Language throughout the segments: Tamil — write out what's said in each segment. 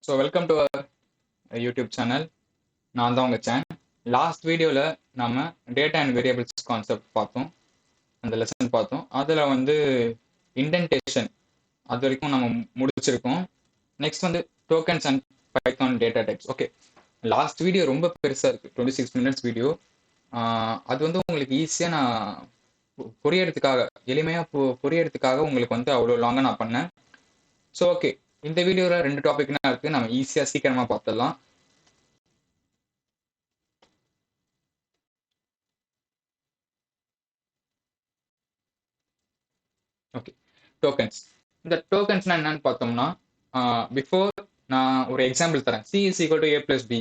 So welcome to our YouTube channel. நான் தான் உங்கள் சேன். லாஸ்ட் வீடியோவில் நம்ம டேட்டா அண்ட் வேரியபிள்ஸ் கான்செப்ட் பார்த்தோம், அந்த லெசன் பார்த்தோம். அதில் வந்து இண்டென்டேஷன் அது வரைக்கும் நம்ம முடிச்சிருக்கோம். நெக்ஸ்ட் வந்து tokens and Python data types. Okay, last video ரொம்ப பெருசாக இருக்குது, 26 மினிட்ஸ் வீடியோ. அது வந்து உங்களுக்கு ஈஸியாக நான் புரியறதுக்காக, எளிமையாக புரியறதுக்காக உங்களுக்கு வந்து அவ்வளோ லாங்காக நான் பண்ணேன். ஸோ ஓகே, இந்த வீடியோவில் 2 டாபிக்னா இருக்குது, நம்ம ஈஸியாக சீக்கிரமாக பார்த்துடலாம். Okay, tokens. இந்த டோக்கன்ஸ்னா என்னன்னு பார்த்தோம்னா, பிஃபோர் நான் ஒரு எக்ஸாம்பிள் தரேன். C is equal to A plus B.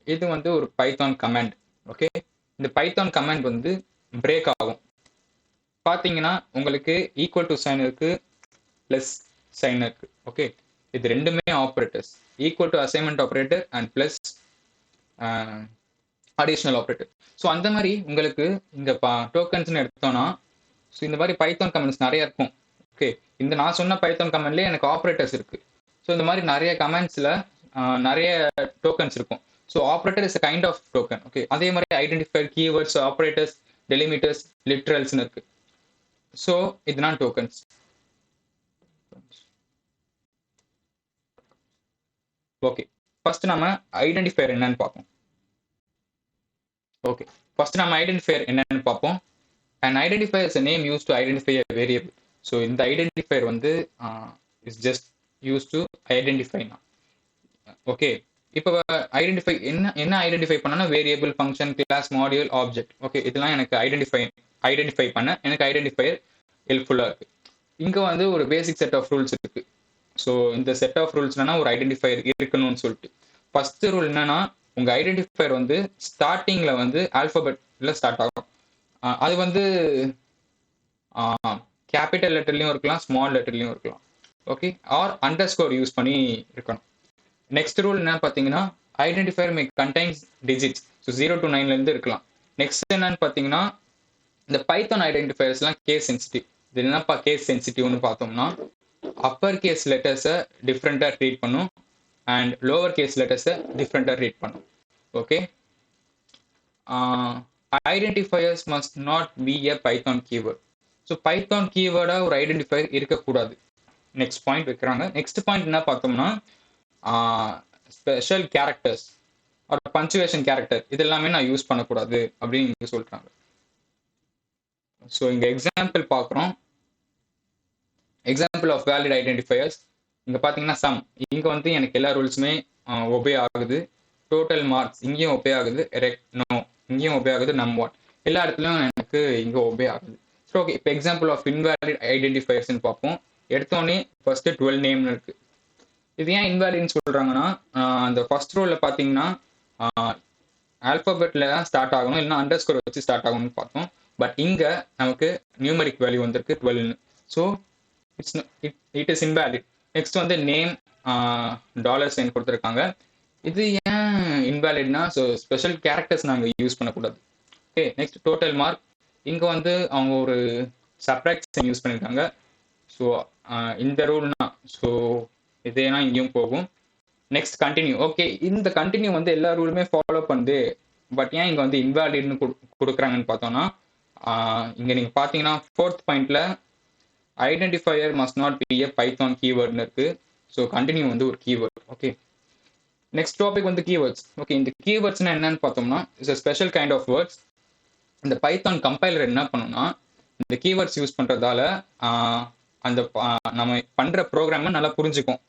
இது வந்து ஒரு பைத்தான் கமாண்ட். ஓகே, இந்த பைத்தான் கமாண்ட் வந்து பிரேக் ஆகும். பார்த்தீங்கன்னா உங்களுக்கு ஈக்குவல் டு சைன் இருக்கு, பிளஸ் சைன் இருக்கு. ஓகே, இது ரெண்டுமே operators. Equal to assignment operator and plus additional operator. So அந்த மாதிரி உங்களுக்கு இங்கே டோக்கன்ஸ்னு எடுத்தோம்னா, ஸோ இந்த மாதிரி பைத்தான் கமெண்ட்ஸ் நிறைய இருக்கும். ஓகே, இந்த நான் சொன்ன பைத்தான் கமெண்ட்லேயே எனக்கு ஆப்ரேட்டர்ஸ் இருக்கு. ஸோ இந்த மாதிரி நிறைய கமெண்ட்ஸில் நிறைய டோக்கன்ஸ் இருக்கும். So operator is a kind of token. Okay, அதே மாதிரி ஐடென்டிஃபைட் கீவேர்ட்ஸ், ஆப்ரேட்டர்ஸ், டெலிமிட்டர்ஸ், லிட்ரல்ஸ்னு இருக்கு. ஸோ இதுதான் டோக்கன்ஸ். ஓகே, ஃபர்ஸ்ட் நம்ம ஐடென்டிஃபையர் என்னன்னு பார்ப்போம். ஓகே, ஃபர்ஸ்ட் நம்ம ஐடென்டிஃபையர் என்னன்னு பார்ப்போம். An identifier is a name used to identify a variable. So இந்த ஐடென்டிஃபையர் வந்து is just use to identify. Okay, இப்போ ஐடென்டிஃபை என்ன ஐடென்டிஃபை பண்ணனா, variable, function, class, module, object. Okay, இதெல்லாம் எனக்கு ஐடென்டிஃபை பண்ண எனக்கு ஐடென்டிஃபையர் ஹெல்ப்ஃபுல்லாக இருக்கு. இங்கே வந்து ஒரு பேசிக் செட் ஆஃப் ரூல்ஸ் இருக்கு. ஸோ இந்த செட் ஆஃப் ரூல்ஸ் என்னன்னா, ஒரு ஐடென்டிஃபையர் இருக்கணும்னு சொல்லிட்டு. ஃபர்ஸ்ட் ரூல் என்னன்னா, உங்க ஐடென்டிஃபையர் வந்து ஸ்டார்டிங்ல வந்து ஆல்பபெட்ல ஸ்டார்ட் ஆகும். அது வந்து கேபிட்டல் லெட்டர்லையும் இருக்கலாம், ஸ்மால் லெட்டர்லையும் இருக்கலாம். ஓகே, ஆர் அண்டர்ஸ்கோர் யூஸ் பண்ணி இருக்கணும். நெக்ஸ்ட் ரூல் என்ன பார்த்தீங்கன்னா, identifier May contains digits. So 0 to 9 இருக்கலாம். நெக்ஸ்ட் என்னன்னு பார்த்தீங்கன்னா, இந்த பைத்தான் ஐடென்டிஃபையர்ஸ்லாம் கேஸ் சென்சிட்டிவ். இது என்னப்பா கேஸ் சென்சிட்டிவ்னு பார்த்தோம்னா, அப்பர் கேஸ் லெட்டர்ஸை டிஃப்ரெண்ட்டாக ட்ரீட் பண்ணும் அண்ட் லோவர் கேஸ் லெட்டர்ஸை டிஃப்ரெண்ட்டாக ட்ரீட் பண்ணும். Okay, identifiers must not be a Python keyword. So Python கீவேர்டாக ஒரு ஐடென்டிஃபையர் இருக்கக்கூடாது. நெக்ஸ்ட் பாயிண்ட் வைக்கிறாங்க. நெக்ஸ்ட் பாயிண்ட் என்ன பார்த்தோம்னா, ஸ்பெஷல் கேரக்டர்ஸ் ஒரு பஞ்சுவேஷன் கேரக்டர் இது எல்லாமே நான் யூஸ் பண்ணக்கூடாது அப்படின்னு இங்கே சொல்கிறாங்க. ஸோ இங்கே எக்ஸாம்பிள் பார்க்குறோம். எக்ஸாம்பிள் ஆஃப் வேலிட் ஐடென்டிஃபையர்ஸ் இங்கே பார்த்தீங்கன்னா சம். இங்கே வந்து எனக்கு எல்லா ரூல்ஸுமே ஒபே ஆகுது. டோட்டல் மார்க்ஸ் இங்கேயும் ஒபே ஆகுது. நோ இங்கேயும் ஒபே ஆகுது. நம்1 எல்லா இடத்துலையும் எனக்கு இங்கே ஒபே ஆகுது. ஸோ ஓகே, இப்போ எக்ஸாம்பிள் ஆஃப் இன்வேலிட் ஐடென்டிஃபையர்ஸ்ன்னு பார்ப்போம். எடுத்தோடனே ஃபர்ஸ்ட் 12 நேம்னு இருக்கு. இது ஏன் இன்வேலிட்னு சொல்றாங்கன்னா, அந்த ஃபர்ஸ்ட் ரோல பார்த்தீங்கன்னா ஆல்பபெட்ல தான் ஸ்டார்ட் ஆகணும், இல்லைன்னா அண்டர்ஸ்கோர் வச்சு ஸ்டார்ட் ஆகணும்னு பார்த்தோம். பட் இங்க நமக்கு நியூமரிக் வேல்யூ வந்திருக்கு 12. So it is invalid. Next வந்து நேம் $sign கொடுத்துருக்காங்க. இது ஏன் இன்வேலிட்னா, ஸோ ஸ்பெஷல் கேரக்டர்ஸ் நாங்கள் யூஸ் பண்ணக்கூடாது. Okay, next total mark. இங்கே வந்து அவங்க ஒரு சப்ராக்ஷன் யூஸ் பண்ணியிருக்காங்க. ஸோ இந்த ரூல்னா, ஸோ இதேனா இங்கேயும் போகும். Next continue. ஓகே, இந்த கண்டினியூ வந்து எல்லா ரூலுமே ஃபாலோ பண்ணுது. பட் ஏன் இங்கே வந்து இன்வாலிட்னு கொடுக்குறாங்கன்னு பார்த்தோம்னா, இங்கே நீங்கள் பார்த்தீங்கன்னா 4th பாயிண்ட்ல identifier must not be a Python கீவேர்ட்னு இருக்கு. ஸோ கண்டினியூ வந்து ஒரு கீவேர்ட். ஓகே, நெக்ஸ்ட் டாபிக் வந்து கீவேர்ட்ஸ். ஓகே, இந்த கீவேர்ட்ஸ்னா என்னன்னு பார்த்தோம்னா, it's a special kind of words. இந்த பைத்தான் கம்பைலர் என்ன பண்ணுன்னா, இந்த கீவேர்ட்ஸ் யூஸ் பண்ணுறதால அந்த நம்ம பண்ணுற ப்ரோக்ராமை நல்லா புரிஞ்சுக்கும்.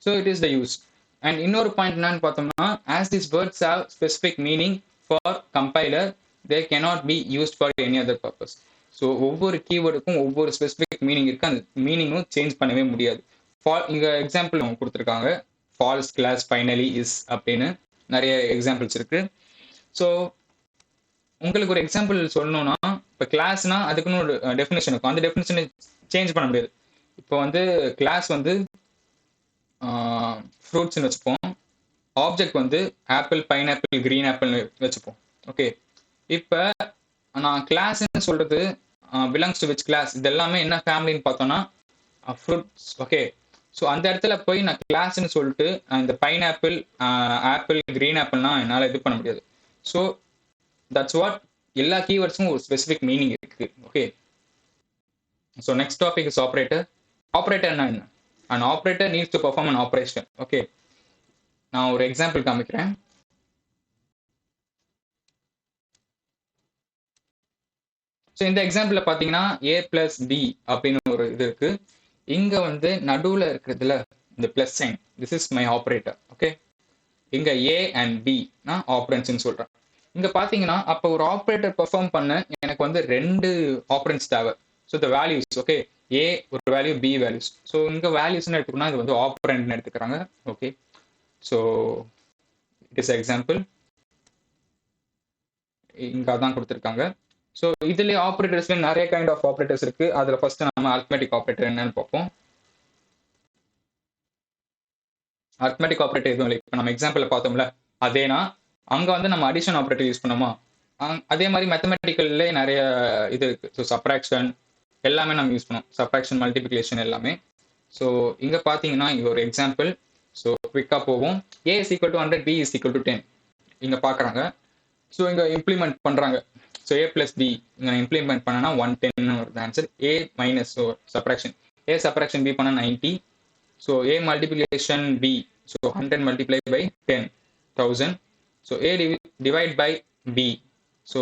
So it is the use. And இன்னொரு பாயிண்ட் என்னன்னு பார்த்தோம்னா, as this words have specific meaning for compiler, they cannot be used for any other purpose. So ஒவ்வொரு கீவேர்டுக்கும் ஒவ்வொரு ஸ்பெசிஃபிக் மீனிங் இருக்கு. அந்த மீனிங்கும் சேஞ்ச் பண்ணவே முடியாது. இங்கே எக்ஸாம்பிள் அவங்க கொடுத்துருக்காங்க. ஃபால்ஸ், கிளாஸ், ஃபைனலி, இஸ் அப்படின்னு நிறைய எக்ஸாம்பிள்ஸ் இருக்கு. ஸோ உங்களுக்கு ஒரு எக்ஸாம்பிள் சொல்லணும்னா, இப்போ கிளாஸ்னா அதுக்குன்னு ஒரு டெஃபினேஷன் இருக்கும். அந்த டெஃபினேஷனை சேஞ்ச் பண்ண முடியாது. இப்போ வந்து கிளாஸ் வந்து ஃப்ரூட்ஸ்னு வச்சுப்போம். ஆப்ஜெக்ட் வந்து ஆப்பிள், பைனாப்பிள், கிரீன் ஆப்பிள்னு வச்சுப்போம். ஓகே, இப்போ நான் கிளாஸ்ன்னு சொல்றது பிலாங்ஸ் டு விச் கிளாஸ், இது எல்லாமே என்ன ஃபேமிலின்னு பார்த்தோம்னா ஃப்ரூட்ஸ். ஓகே, ஸோ அந்த இடத்துல போய் நான் கிளாஸ்ன்னு சொல்லிட்டு இந்த பைனாப்பிள் ஆப்பிள் கிரீன் ஆப்பிள்னா என்னால் இது பண்ண முடியாது. ஸோ தட்ஸ் வாட் எல்லா கீவேர்ட்ஸும் ஒரு ஸ்பெசிஃபிக் மீனிங் இருக்கு. Okay, so next topic is operator. Operator என்ன? And operator needs to perform an operation. Okay, நான் ஒரு எக்ஸாம்பிள் காமிக்கிறேன். ஸோ இந்த எக்ஸாம்பிளில் பார்த்தீங்கன்னா ஏ பிளஸ் பி அப்படின்னு ஒரு இது இருக்கு. இங்க வந்து நடுவில் இருக்கிறதுல இந்த plus sign, this is my operator. Okay, இங்க ஏ அண்ட் பி நான் ஆப்ரன்ஸ்ன்னு சொல்றேன். இங்க பாத்தீங்கன்னா அப்போ ஒரு ஆப்ரேட்டர் பெர்ஃபார்ம் பண்ண எனக்கு வந்து 2 ஆப்ரன்ஸ் தேவை. ஸோ த வேல்யூஸ், ஓகே, ஏ ஒரு வேல்யூ, பி வேல்யூஸ். ஸோ இங்க வேல்யூஸ்ன்னு எடுத்துக்கணும், இது வந்து ஆப்ரண்ட்னு எடுத்துக்கிறாங்க. Okay, so it is example, இங்க அதான் கொடுத்துருக்காங்க. ஸோ இதுலேயே ஆப்ரேட்டர்ஸ்ல நிறைய கைண்ட் ஆஃப் ஆப்ரேட்டர்ஸ் இருக்கு. அதுல ஃபர்ஸ்ட் நம்ம அரித்மெட்டிக் ஆப்ரேட்டர் என்னன்னு பார்ப்போம். அரித்மெட்டிக் ஆப்ரேட்டர் எதுவும் இல்லை, இப்போ நம்ம எக்ஸாம்பிள் பார்த்தோம்ல அதேனா அங்க வந்து நம்ம அடிஷன் ஆப்ரேட்டர் யூஸ் பண்ணோமா, அதே மாதிரி மேத்தமெட்டிக்கல்லே நிறைய இது இருக்கு. ஸோ சப்ராக்ஷன் எல்லாமே நம்ம யூஸ் பண்ணோம், சப்ராக்ஷன் மல்டிபிகேஷன் எல்லாமே. ஸோ இங்க பாத்தீங்கன்னா இங்க ஒரு எக்ஸாம்பிள். ஸோ குவிக்கா போவோம். A is equal to 100, B is equal to 10 இங்க பாக்குறாங்க. ஸோ இங்க இம்ப்ளிமெண்ட் பண்றாங்க. ஸோ ஏ பிளஸ் பி இங்க இம்ப்ளிமெண்ட் பண்ணனா 110 வருது answer. A minus subtraction, A subtraction B பண்ணா 90. So A multiplication B, so 100 multiply by 10, 1000. So A divide by B, so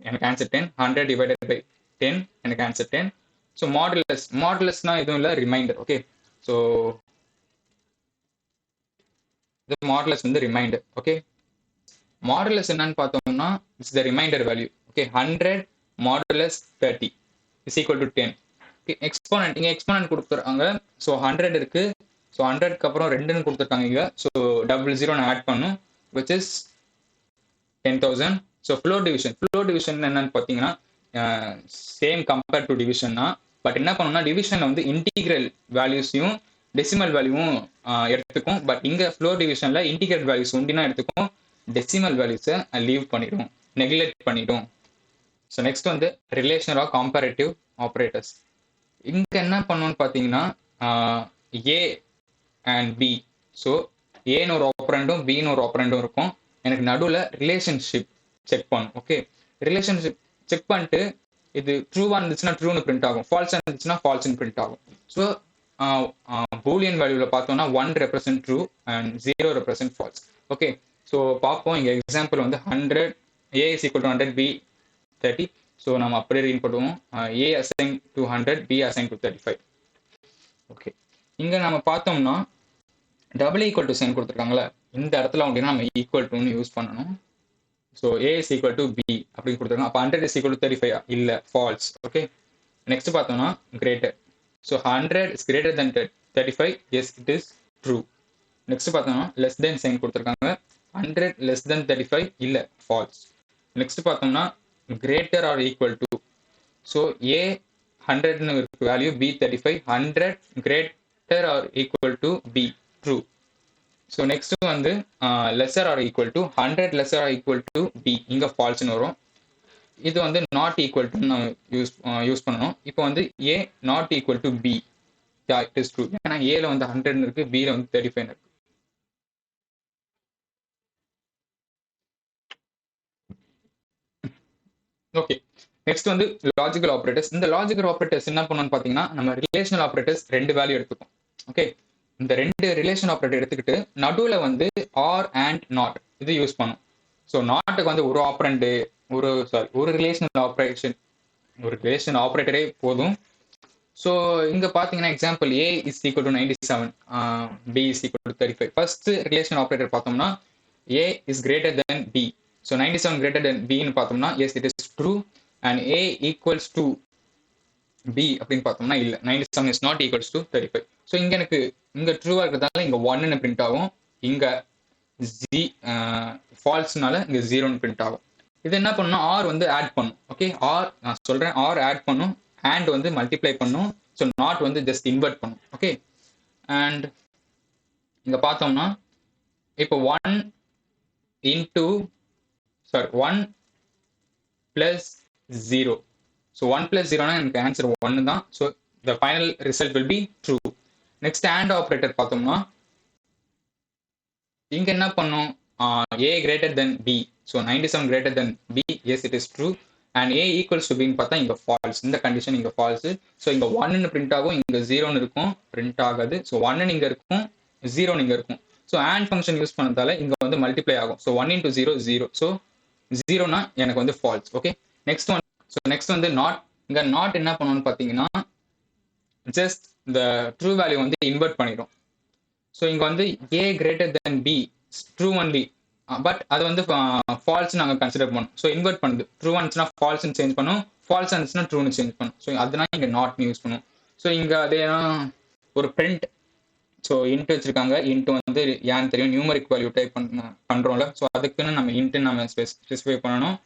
எனக்கு ஆன்சர் 10. 100 டிவைடட் பை 10 எனக்கு ஆன்சர் 10. ஸோ மாடுலஸ், மாடுலஸ்னா எதுவும் இல்லை, ரிமைண்டர். ஓகே, ஸோ இது மாடுலஸ் வந்து ரிமைண்டர். ஓகே, மாடுலஸ் என்னன்னு பார்த்தோம்னா it's the reminder value. Okay, 100 modulus 30 is equal to 10. Exponent, இங்க எக்ஸ்போனன்ட் கொடுத்துருக்காங்க. ஸோ 100 இருக்கு. ஸோ 100க்கு அப்புறம் 2ன்னு கொடுத்துருக்காங்க இங்க. ஸோ 00 நான் ஆட் பண்ணும், which is 10,000. So floor division, floor division என்னன்னு பார்த்தீங்கன்னா சேம் கம்பேர்ட் டு டிவிஷன்னா, பட் என்ன பண்ணணும்னா டிவிஷன்ல வந்து இன்டிகிரல் வேல்யூஸையும் டெசிமல் வேல்யூவும் எடுத்துக்கும். பட் இங்க ஃப்ளோர் டிவிஷன்ல இன்டிகிரல் வேல்யூஸ் ஒண்டினா எடுத்துக்கும், டெசிமல் வேல்யூஸை லீவ் பண்ணிடும், நெக்லெக்ட் பண்ணிடும். ஸோ நெக்ஸ்ட் வந்து ரிலேஷனல் ஆர் காம்பேரேட்டிவ் ஆப்ரேட்டர்ஸ். இங்க என்ன பண்ணணும்னு பார்த்தீங்கன்னா ஏ அண்ட் பி, ஸோ ஏன்னு ஒரு ஆப்ரண்டும் பின்னு ஒரு ஆப்ரண்டும் இருக்கும். எனக்கு நடுவில் ரிலேஷன்ஷிப் செக் பண்ணும். ஓகே, ரிலேஷன்ஷிப் செக் பண்ணிட்டு இது ட்ரூவா இருந்துச்சுன்னா ட்ரூன்னு பிரிண்ட் ஆகும், ஃபால்ஸா இருந்துச்சுன்னா ஃபால்ஸ்னு பிரிண்ட் ஆகும். ஸோ பூலியன் வேல்யூல பார்த்தோம்னா 1 represent true and 0 represent false. Okay, so பார்ப்போம். இங்க எக்ஸாம்பிள் வந்து 100, A is equal to 100, B 30. So நம்ம அப்படியே ரீட் பண்ணுவோம், A assign to 100, B assign to 35. Okay, இங்க நம்ம பார்த்தோம்னா டபுள் ஈக்குவல் டு சைன் கொடுத்துருக்காங்களா, இந்த இடத்துல அப்படின்னா நம்ம ஈக்குவல் டுன்னு யூஸ் பண்ணணும். So A is equal to B அப்படின்னு கொடுத்துருக்காங்க. அப்போ 100 இஸ் ஈக்குவல் டு 35 இல்லை, ஃபால்ஸ். ஓகே, நெக்ஸ்ட் பார்த்தோம்னா greater. So 100 is greater than 35, yes it is true. Next பார்த்தோம்னா லெஸ் தென் சைன் கொடுத்துருக்காங்க, 100 லெஸ் தென் 35 இல்லை, ஃபால்ஸ். நெக்ஸ்ட் பார்த்தோம்னா greater or equal to, so A 100ன்னு இருக்கு value, B 35, 100 greater or equal to B, true. So next வந்து lesser or equal to, 100 lesser or equal to B, இங்க ஃபால்ஸ்னு வரும். இது வந்து நாட் ஈக்குவல் டு நம்ம யூஸ் பண்ணணும். இப்போ வந்து A not equal to B, it is true. ஏன்னா ஏல வந்து 100 இருக்கு, பில வந்து 35 இருக்கு. ஓகே, நெக்ஸ்ட் வந்து லாஜிக்கல் ஆப்ரேட்டர்ஸ். இந்த லாஜிக்கல் ஆப்ரேட்டர்ஸ் என்ன பண்ணணும்னு பார்த்தீங்கன்னா நம்ம ரிலேஷனல் ஆப்ரேட்டர்ஸ் 2 வேல்யூ எடுத்துக்கும். ஓகே, இந்த 2 ரிலேஷன் ஆப்ரேட்டர் எடுத்துக்கிட்டு நடுவில் வந்து ஆர் அண்ட் நாட் இது யூஸ் பண்ணும். ஸோ நாட்டுக்கு வந்து ஒரு ஆப்ரண்ட், ஒரு ரிலேஷனல் ஆப்ரேஷன், ஒரு ரிலேஷன் ஆப்ரேட்டரே போதும். ஸோ இங்க பாத்தீங்கன்னா example A is equal to 97, B is equal to 35. First relation operator பார்த்தோம்னா A is greater than B. So 97 greater than பின்னு பார்த்தோம்னா yes it is true. And A equals to B அப்படின்னு பார்த்தோம்னா இல்லை, 97 is not equals to 35. So இங்க எனக்கு இங்க ட்ரூவா இருக்கிறதால இங்க 1ன்னு பிரிண்ட் ஆகும், இங்க ஜி ஃபால்ஸ்னால இங்க 0ன்னு பிரிண்ட் ஆகும். இது என்ன பண்ணும், ஆர் வந்து ஆட் பண்ணும். ஓகே, ஆர் நான் சொல்றேன், ஆர் ஆட் பண்ணும், அண்ட் வந்து மல்டிப்ளை பண்ணும். ஸோ நாட் வந்து ஜஸ்ட் இன்வெர்ட் பண்ணும். ஓகே, அண்ட் இங்க பார்த்தோம்னா இப்போ 1 இன்டூ 1 பிளஸ் 0. ஸோ 1 பிளஸ் 0னா எனக்கு ஆன்சர் 1 தான். So the final result will be true. Next and operator பார்த்தோம்னா இங்க என்ன பண்ணும் a greater than b. So 97 greater than b, yes it is true. And a equals to பின்னு பார்த்தா இங்க ஃபால்ஸ். இந்த கண்டிஷன் இங்க ஃபால்ஸ். ஸோ இங்க 1ன்னு பிரிண்ட் ஆகும், இங்க 0ன்னு இருக்கும், பிரிண்ட் ஆகாது. ஸோ 1 இங்க இருக்கும், 0 இங்க இருக்கும். ஸோ அண்ட் ஃபங்க்ஷன் யூஸ் பண்ணதால இங்க வந்து மல்டிப்ளை ஆகும். So 1 into 0 0. ஸோ 0னா எனக்கு வந்து ஃபால்ஸ். ஓகே, நெக்ஸ்ட் வந்து நாட். இங்க நாட் என்ன பண்ணணும்னு பார்த்தீங்கன்னா ஜஸ்ட் இந்த ட்ரூ வேல்யூ வந்து இன்வெர்ட் பண்ணிடும். ஸோ இங்க வந்து a greater than b true only, but அது வந்து ஃபால்ஸ் நாங்கள் கன்சிடர் பண்ணோம். ஸோ இன்வெர்ட் பண்ணுது. ட்ரூ இருந்துச்சுன்னா ஃபால்ஸ்னு சேஞ்ச் பண்ணும், ஃபால்ஸ் இருந்துச்சுன்னா ட்ரூன்னு சேஞ்ச் பண்ணும். ஸோ அதனால இங்கே நாட்னு யூஸ் பண்ணும். ஸோ இங்கே அதே ஒரு பிரிண்ட். ஸோ இன்ட் வச்சிருக்காங்க. இன்ட் வந்து ஏன்னு தெரியும், நியூமரிக் வேல்யூ டைப் பண்ணுறோம்ல. ஸோ அதுக்குன்னு நம்ம இன்ட்டு நம்ம ஸ்பெசிஃபை பண்ணணும்.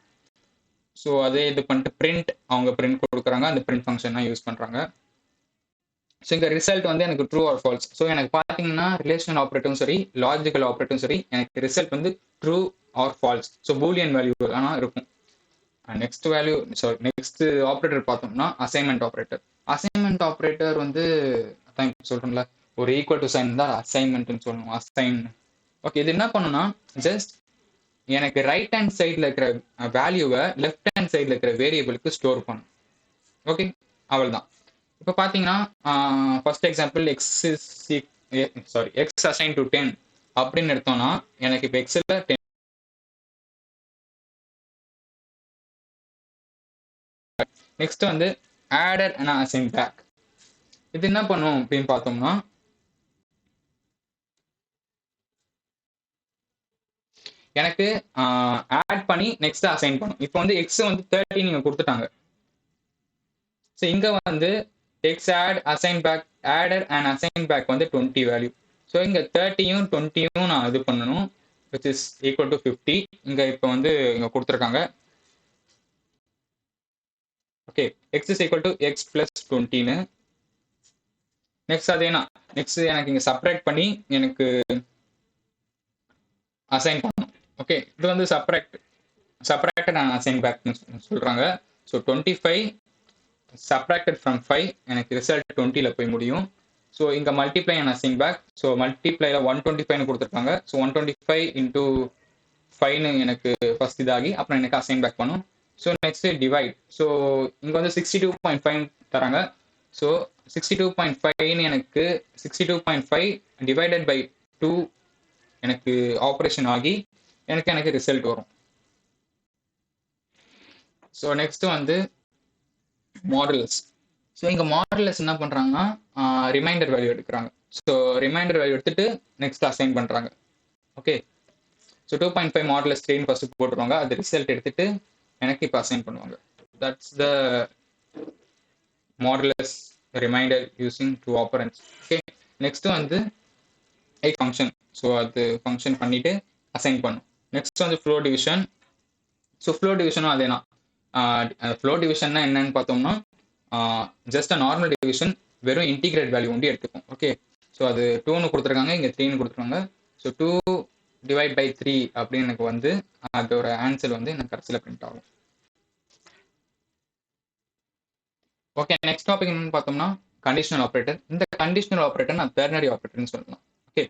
ஸோ அதே இது பண்ணிட்டு பிரிண்ட், அவங்க பிரிண்ட் கொடுக்குறாங்க, அந்த பிரிண்ட் ஃபங்க்ஷன் தான் யூஸ் பண்ணுறாங்க. ஸோ இங்கே ரிசல்ட் வந்து எனக்கு ட்ரூ ஆர் ஃபால்ஸ். ஸோ எனக்கு பார்த்தீங்கன்னா ரிலேஷனல் ஆப்ரேட்டும் சரி, லாஜிக்கல் ஆப்ரேட்டும் சரி, எனக்கு ரிசல்ட் வந்து true or false. So Boolean value ஆனால் இருக்கும். நெக்ஸ்ட் ஆப்ரேட்டர் பார்த்தோம்னா அசைன்மெண்ட் ஆப்ரேட்டர். அசைன்மெண்ட் ஆப்ரேட்டர் வந்து அதான் சொல்றோம்ல, ஒரு ஈக்குவல் டு சைன் தான் அசைன்மெண்ட்னு சொல்லணும். அசைன். ஓகே, இது என்ன பண்ணுன்னா ஜஸ்ட் எனக்கு ரைட் ஹேண்ட் சைடில் இருக்கிற வேல்யூவை லெஃப்ட் ஹேண்ட் சைடில் இருக்கிற வேரியபிளுக்கு ஸ்டோர் பண்ணும். ஓகே, அவள் தான். இப்போ பார்த்தீங்கன்னா first example X assign to 10 அப்படின்னு எடுத்தோம்னா எனக்கு இப்போ எக்ஸில் 10. நெக்ஸ்ட் வந்து ஆடர் அண்ட் அசைன் பேக். இது என்ன பண்ணும் அப்படின்னு பார்த்தோம்னா எனக்கு ஆட் பண்ணி நெக்ஸ்ட் அசைன் பண்ணும். இப்போ வந்து எக்ஸ் வந்து 30 நீங்க கொடுத்துட்டாங்க. ஸோ இங்க வந்து x add assign back, adder and assign back வந்து 20 வேல்யூ. ஸோ இங்க 30யும் 20யும் நான் இது பண்ணணும், விச் இஸ் ஈக்குவல் டு 50. இங்க இப்போ வந்து இங்க கொடுத்துருக்காங்க. Okay, X is equal to X plus 20ன்னு. நெக்ஸ்ட் அதேனா நெக்ஸ்ட் எனக்கு இங்க செப்பரேட் பண்ணி எனக்கு அசைன் பண்ணணும். ஓகே, இது வந்து செப்பரேட்டட் அண்ட் அசைன் பேக்னு சொல்றாங்க. ஸோ 25 சப்ராக்டட் ஃப்ரம் 5, எனக்கு ரிசல்ட் 20ல போய் முடியும். ஸோ இங்கே multiply and assign back. So மல்டிப்ளைல 125 கொடுத்துருக்காங்க. ஸோ 125 இன்டூ 5ன்னு எனக்கு ஃபர்ஸ்ட் இதாகி அப்புறம் எனக்கு அசைன் பேக் பண்ணும். So next divide. ஸோ இங்கே வந்து 62.5 தராங்க. ஸோ 62.5ன்னு எனக்கு 62.5 டிவைடட் பை 2 எனக்கு ஆப்ரேஷன் ஆகி எனக்கு ரிசல்ட் வரும். ஸோ நெக்ஸ்ட் வந்து மாடுலஸ். ஸோ இங்கே மாடுலஸ் என்ன பண்ணுறாங்கன்னா ரிமைண்டர் வேல்யூ எடுக்கிறாங்க. ஸோ ரிமைண்டர் வேல்யூ எடுத்துட்டு நெக்ஸ்ட் அசைன் பண்ணுறாங்க. ஓகே, ஸோ 2.5 மாடுலஸ் 3 ஃபர்ஸ்ட் போட்டுருவாங்க. அது ரிசல்ட் எடுத்துட்டு எனக்கு இப்போ அசைன் பண்ணுவாங்க. That's the modulus remainder using 2 operands. Okay, next வந்து ஃபங்க்ஷன். ஸோ அது ஃபங்க்ஷன் பண்ணிட்டு அசைன் பண்ணும். நெக்ஸ்ட் வந்து ஃப்ளோ டிவிஷன். ஸோ ஃப்ளோ டிவிஷனும் அதே தான். ஃப்ளோ டிவிஷன்னா என்னன்னு பார்த்தோம்னா ஜஸ்ட் அ நார்மல் டிவிஷன், வெறும் இன்டிகிரேட் வேல்யூ ஒண்டி எடுத்துக்கும். ஓகே, ஸோ அது 2ன்னு கொடுத்துருக்காங்க, இங்கே 3ன்னு கொடுத்துருக்காங்க. ஸோ 2 டிவைட் பை 3 அப்படின்னு எனக்கு வந்து அதோட ஆன்சர் வந்து எனக்கு கடைசியில் பிரிண்ட் ஆகும். ஓகே, நெக்ஸ்ட் டாபிக் என்னன்னு பார்த்தோம்னா கண்டிஷனல் ஆப்ரேட்டர். இந்த கண்டிஷனல் ஆப்ரேட்டர் நான் டெர்னரி ஆப்ரேட்டர்னு சொல்லலாம். ஓகே,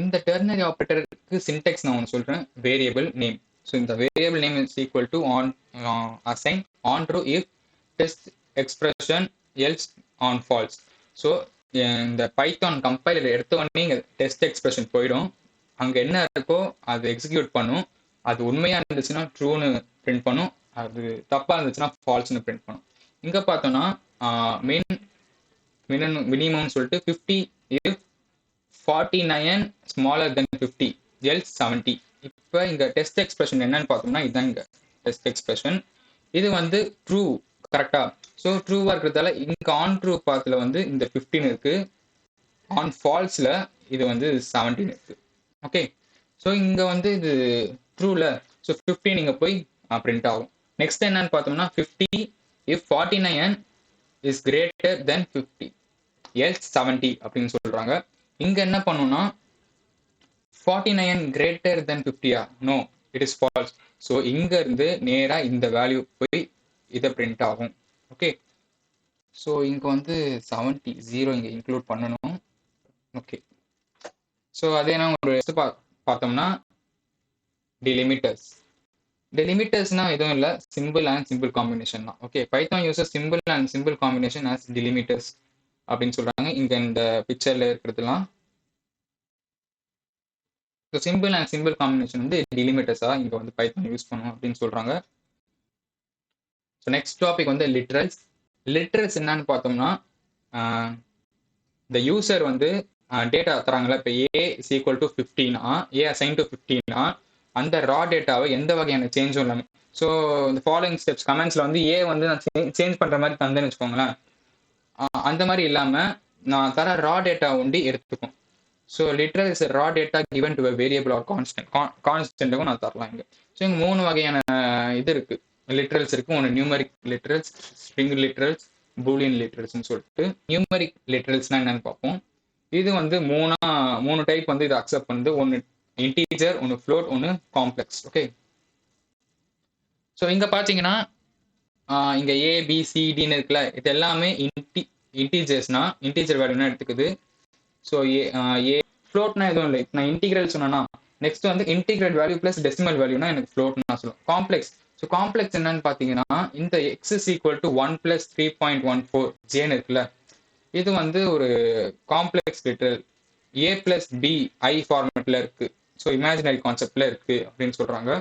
இந்த டெர்னரி ஆப்ரேட்டருக்கு சின்டெக்ஸ் நான் ஒன்று சொல்கிறேன், வேரியபிள் நேம். ஸோ இந்த variable name is equal to on assign on true if test expression else on false. So இந்த பைத்தான் கம்பைலர் எடுத்த உடனே இங்கே டெஸ்ட் எக்ஸ்பிரஷன் போயிடும். அங்கே என்ன இருக்கோ அது எக்ஸிக்யூட் பண்ணும். அது உண்மையாக இருந்துச்சுன்னா ட்ரூன்னு பிரிண்ட் பண்ணும், அது தப்பாக இருந்துச்சுன்னா ஃபால்ஸ்னு பிரிண்ட் பண்ணும். இங்கே பார்த்தோன்னா மினிமம் சொல்லிட்டு 50 if 49 ஸ்மாலர் தென் 50 else 70. இப்போ இங்கே டெஸ்ட் எக்ஸ்பிரஷன் என்னன்னு பார்த்தோம்னா இதுதான் இங்கே டெஸ்ட் எக்ஸ்பிரஷன். இது வந்து ட்ரூ கரெக்டா. ஸோ ட்ரூவாக இருக்கிறதால இங்கே ஆன் ட்ரூ பாத்தில் வந்து இந்த 15 இருக்கு, ஆன் ஃபால்ஸில் இது வந்து 17 இருக்கு. ஓகே, ஸோ இங்கே வந்து இது ட்ரூல, ஸோ 15 இங்கே போய் பிரிண்ட் ஆகும். நெக்ஸ்ட் என்னன்னு பார்த்தோம்னா 50 if 49 is greater than 50 else 70 அப்படின்னு சொல்றாங்க. இங்க என்ன பண்ணும்னா 49 greater than 50யா? No, it is false. So இங்க இருந்து நேரா இந்த வேல்யூ போய் இதை பிரிண்ட் ஆகும். ஓகே, ஸோ இங்கே வந்து 70 0 இங்கே இன்க்ளூட் பண்ணணும். ஓகே, ஸோ அதே நான் ஒரு பார்த்தோம்னா டெலிமிட்டர்ஸ். டெலிமிட்டர்ஸ்னா எதுவும் இல்லை, சிம்பிள் அண்ட் சிம்பிள் காம்பினேஷன் தான். Okay, Python uses simple and simple combination as delimiters அப்படின்னு சொல்றாங்க இங்க இந்த பிக்சர்ல இருக்கிறதுலாம். சிம்பிள் அண்ட் சிம்பிள் காம்பினேஷன் வந்து டெலிமிட்டர்ஸா இங்க வந்து பைத்தான் யூஸ் பண்ணும் அப்படின்னு சொல்றாங்க. ஸோ நெக்ஸ்ட் டாபிக் வந்து லிட்ரல்ஸ். லிட்ரல்ஸ் என்னன்னு பார்த்தோம்னா இந்த யூசர் வந்து டேட்டா தராங்களா, இப்போ A is equal to 15 A assign to 15 அந்த ரா டேட்டாவை எந்த வகையான சேஞ்சும் இல்லாமல், ஸோ இந்த ஃபாலோயிங் ஸ்டெப்ஸ் கமெண்ட்ஸ்ல வந்து ஏ வந்து நான் சேஞ்ச் பண்ற மாதிரி தந்தேன்னு வச்சுக்கோங்களேன், அந்த மாதிரி இல்லாம நான் தர ரா டேட்டா ஒண்டி எடுத்துக்கும். So literal is raw data given to variable or கான்ஸ்டன்ட்டுக்கும் நான் தரலாம் இங்கே. ஸோ இங்கே 3 வகையான இது இருக்கு, லிட்ரல்ஸ் இருக்கு. ஒன்று numeric literals, string literals, Boolean லிட்ரல்ஸ்னு சொல்லிட்டு. நியூமரிக் லிட்ரல்ஸ்னா என்னன்னு பார்ப்போம். இது வந்து 3 டைப் வந்து இது அக்செப்ட் பண்ணுது. ஒன்று இன்டீஜர், ஒன்று ஃப்ளோட், ஒன்று காம்ப்ளெக்ஸ். ஓகே, ஸோ இங்க பார்த்தீங்கன்னா இங்க ஏபிசிடின்னு இருக்குல்ல, இது எல்லாமே இன்டீஜர்ஸ்னா இன்டீஜர் வேல்யூனா எடுத்துக்குது. ஸோ ஏ ஃப்ளோட்னா எதுவும் இல்லை. நான் இன்டிகிரல் சொன்னா நெக்ஸ்ட் வந்து இன்டிகிரேட் வேல்யூ பிளஸ் டெசிமல் வேல்யூனா எனக்கு ஃப்ளோட் நான் சொல்லுவேன். காம்ப்ளெக்ஸ், ஸோ காம்ப்ளெக்ஸ் என்னன்னு பார்த்தீங்கன்னா இந்த எக்ஸ் இஸ் ஈக்குவல் டு 1 + 3.14 ஜேன்னு இருக்குல்ல, இது வந்து ஒரு காம்ப்ளெக்ஸ் லிட்ரல். ஏ பிளஸ் பி ஐ ஃபார்மேட்ல இருக்கு, ஸோ இமேஜினரி கான்செப்ட்ல இருக்கு அப்படின்னு சொல்றாங்க.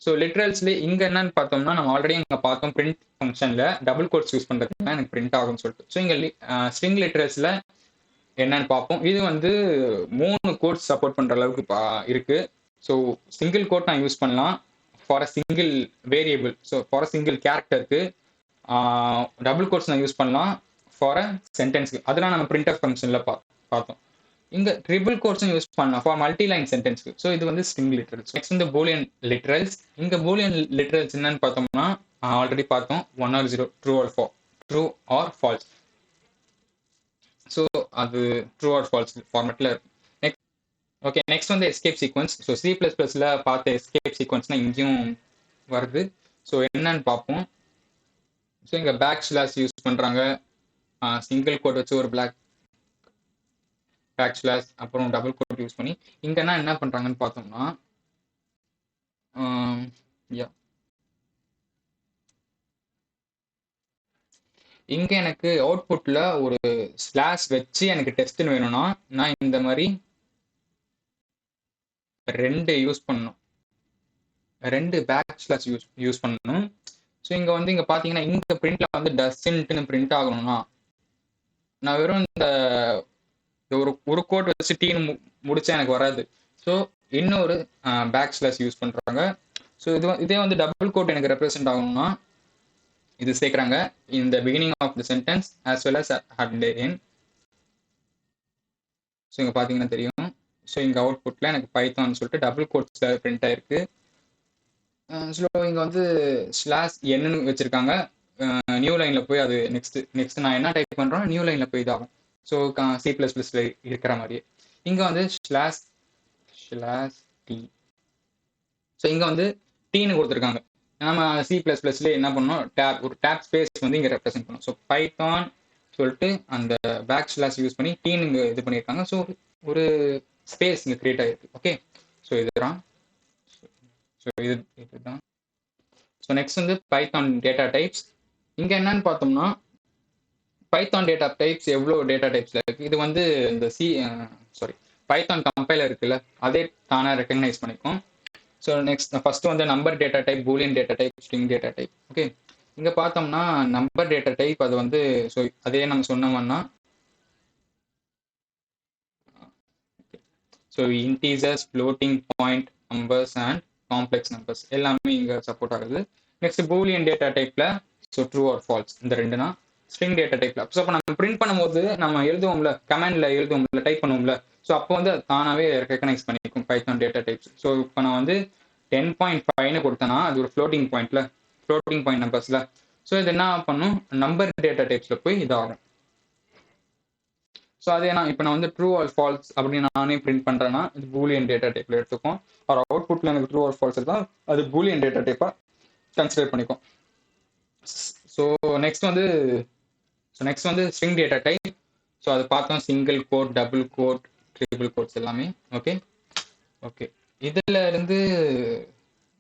ஸோ லிட்ரல்ஸ்ல இங்க என்னன்னு பார்த்தோம்னா நம்ம ஆல்ரெடி இங்க பார்த்தோம், பிரிண்ட் ஃபங்க்ஷன்ல டபுள் கோட்ஸ் யூஸ் பண்றதுனா எனக்கு பிரிண்ட் ஆகும்னு சொல்லிட்டு. ஸோ இங்க ஸ்ட்ரிங் லிட்ரல்ஸ்ல என்னன்னு பார்ப்போம். இது வந்து 3 கோட்ஸ் சப்போர்ட் பண்ற அளவுக்கு இருக்கு. ஸோ சிங்கிள் கோட் நான் யூஸ் பண்ணலாம் for a single variable, so for a single கேரக்டருக்கு. டபுள் கோட்ஸ் நான் யூஸ் பண்ணலாம் ஃபார் அ சென்டென்ஸ்க்கு, அதெல்லாம் நம்ம பிரிண்ட் ஃபங்க்ஷன்ல பார்த்தோம். இங்க ட்ரிபிள் கோட்ஸும் யூஸ் பண்ணலாம் ஃபார் மல்டி லைன் சென்டென்ஸ்க்கு. ஸோ இது வந்து ஸ்ட்ரிங் லிட்ரல்ஸ். நெக்ஸ்ட் வந்து பூலியன் லிட்ரல்ஸ். இங்க பூலியன் லிட்ரல்ஸ் என்னன்னு பார்த்தோம்னா ஆல்ரெடி பார்த்தோம், 1 or 0, true or false. So அது ட்ரூ ஆர் ஃபால்ஸ் ஃபார்மேட்ல இருக்கும். ஓகே, நெக்ஸ்ட் வந்து எஸ்கேப் சீக்வன்ஸ். ஸோ C++ல பார்த்த எஸ்கேப் சீக்வன்ஸ்னா இங்கேயும் வருது. ஸோ என்னன்னு பார்ப்போம். ஸோ இங்க பேக் ஸ்லாஷ் யூஸ் பண்றாங்க, சிங்கிள் கோட் வச்சு ஒரு பேக் ஸ்லாஷ், அப்புறம் டபுள் கோட் யூஸ் பண்ணி. இங்கன்னா என்ன பண்றாங்கன்னு பார்த்தோம்னா இங்க எனக்கு அவுட்புட்ல ஒரு ஸ்லாஷ் வச்சு எனக்கு டெஸ்ட்னு வேணும்னா நான் இந்த மாதிரி 2 யூஸ் பண்ணணும், 2 பேக் ஸ்லாஷ் யூஸ் பண்ணணும். ஸோ இங்க வந்து இங்க பாத்தீங்கன்னா இந்த பிரிண்ட்ல வந்து டசன்ட்னு பிரிண்ட் ஆகணும்னா நான் வெறும் இந்த ஒரு கோட் வச்சு டீன்னு முடிச்சா எனக்கு வராது. ஸோ இன்னொரு பேக் ஸ்லாஷ் யூஸ் பண்றாங்க. ஸோ இதே வந்து டபுள் கோட் எனக்கு ரெப்ரசென்ட் ஆகணும்னா இது சேர்க்குறாங்க இந்த beginning of the sentence as well as at the end. So இங்க பாத்தீங்கன்னா தெரியும். ஸோ இங்க அவுட்புட்ல எனக்கு பைத்தான் சொல்லிட்டு டபுள் கோட்ஸ்ல பிரிண்ட் ஆயிருக்கு. ஸோ இங்க வந்து ஸ்லாஷ் என்னன்னு வச்சிருக்காங்க. நியூ லைன்ல போய் அது நெக்ஸ்ட் நான் என்ன டைப் பண்றோம் நியூ லைன்ல போய் இதாகும். ஸோ C++ல இருக்கிற மாதிரியே இங்க வந்து ஸ்லாஷ் டி. ஸோ இங்க வந்து டீன்னு கொடுத்துருக்காங்க. நம்ம C++ல என்ன பண்ணோம், ஒரு டேப் ஸ்பேஸ் வந்து இங்க ரெப்ரசென்ட் பண்ணோம். ஸோ பைத்தான் சொல்லிட்டு அந்த பேக் ஸ்லாஷ் யூஸ் பண்ணி டீன் இங்க இது பண்ணியிருக்காங்க. ஸோ ஒரு ஸ்பேஸ் இங்க கிரியேட் ஆயிருக்கு. ஓகே, ஸோ இதுதான். ஸோ இதுதான். ஸோ நெக்ஸ்ட் வந்து பைத்தான் டேட்டா டைப்ஸ். இங்க என்னன்னு பார்த்தோம்னா பைத்தான் டேட்டா டைப்ஸ் எவ்வளோ டேட்டா டைப்ஸ்ல இருக்கு. இது வந்து இந்த பைத்தான் கம்பைலர் இருக்குல்ல, அதே தானே ரெக்கக்னைஸ் பண்ணிக்கும். ஸோ நெக்ஸ்ட் ஃபர்ஸ்ட் வந்து number data type, Boolean data type, string data type. Okay, இங்க பார்த்தோம்னா நம்பர் டேட்டா டைப் அது வந்து ஸோ அதே நம்ம சொன்னோம்னா so integers, floating point numbers and complex numbers எல்லாமே இங்க சப்போர்ட் ஆகுது. நெக்ஸ்ட் பூலியன் டேட்டா டைப்ல ஸோ ட்ரூ ஆர் ஃபால்ஸ் இந்த 2 ஸ்ட்ரிங் டேட்டா டைப்ல. ஸோ அப்போ நம்ம பிரிண்ட் பண்ணும்போது நம்ம எழுதுவோம்ல, கமெண்ட்ல எழுதுவோம்ல, டைப் பண்ணுவோம்ல, ஸோ அப்போ வந்து தானாவே ரெக்கக்னைஸ் பண்ணிக்கும் பைத்தான் டேட்டா டைப்ஸ். ஸோ இப்போ நான் வந்து 10.5ன்னு கொடுத்தேன்னா அது ஒரு ஃப்ளோட்டிங் பாயிண்ட் நம்பர்ஸ்ல. ஸோ இது என்ன பண்ணும், நம்பர் டேட்டா டைப்ஸ்ல போய் இதாகும். ஸோ அதே இப்போ நான் வந்து ட்ரூ ஆர் ஃபால்ஸ் அப்படின்னு நானே பிரிண்ட் பண்றேன்னா இது பூலியன் டேட்டா டைப்ல எடுத்துக்கும். ஒரு அவுட்புட்ல எனக்கு ட்ரூ ஆர் ஃபால்ஸ் இருந்தால் அது பூலியன் டேட்டா டைப்பா கன்சிடர் பண்ணிக்கும். ஸோ நெக்ஸ்ட் வந்து ஸோ நெக்ஸ்ட் வந்து ஸ்ட்ரிங் டேட்டா டைப். ஸோ அதை பார்த்தோம், single quote, double quote, triple quotes எல்லாமே. ஓகே ஓகே, இதில் இருந்து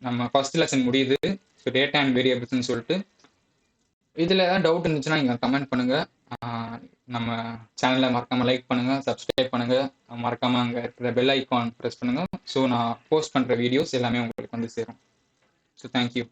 நம்ம ஃபர்ஸ்ட் லெசன் முடியுது. ஸோ டேட்டா அண்ட் வேரியபிள்ஸ்னு சொல்லிட்டு இதில் ஏதாவது டவுட் இருந்துச்சுன்னா நீங்கள் கமெண்ட் பண்ணுங்கள். நம்ம சேனலை மறக்காமல் லைக் பண்ணுங்கள், சப்ஸ்கிரைப் பண்ணுங்கள், மறக்காமல் அங்கே இருக்கிற பெல் ஐக்கான் ப்ரெஸ் பண்ணுங்கள். ஸோ நான் போஸ்ட் பண்ணுற வீடியோஸ் எல்லாமே உங்களுக்கு வந்து சேரும். So thank you.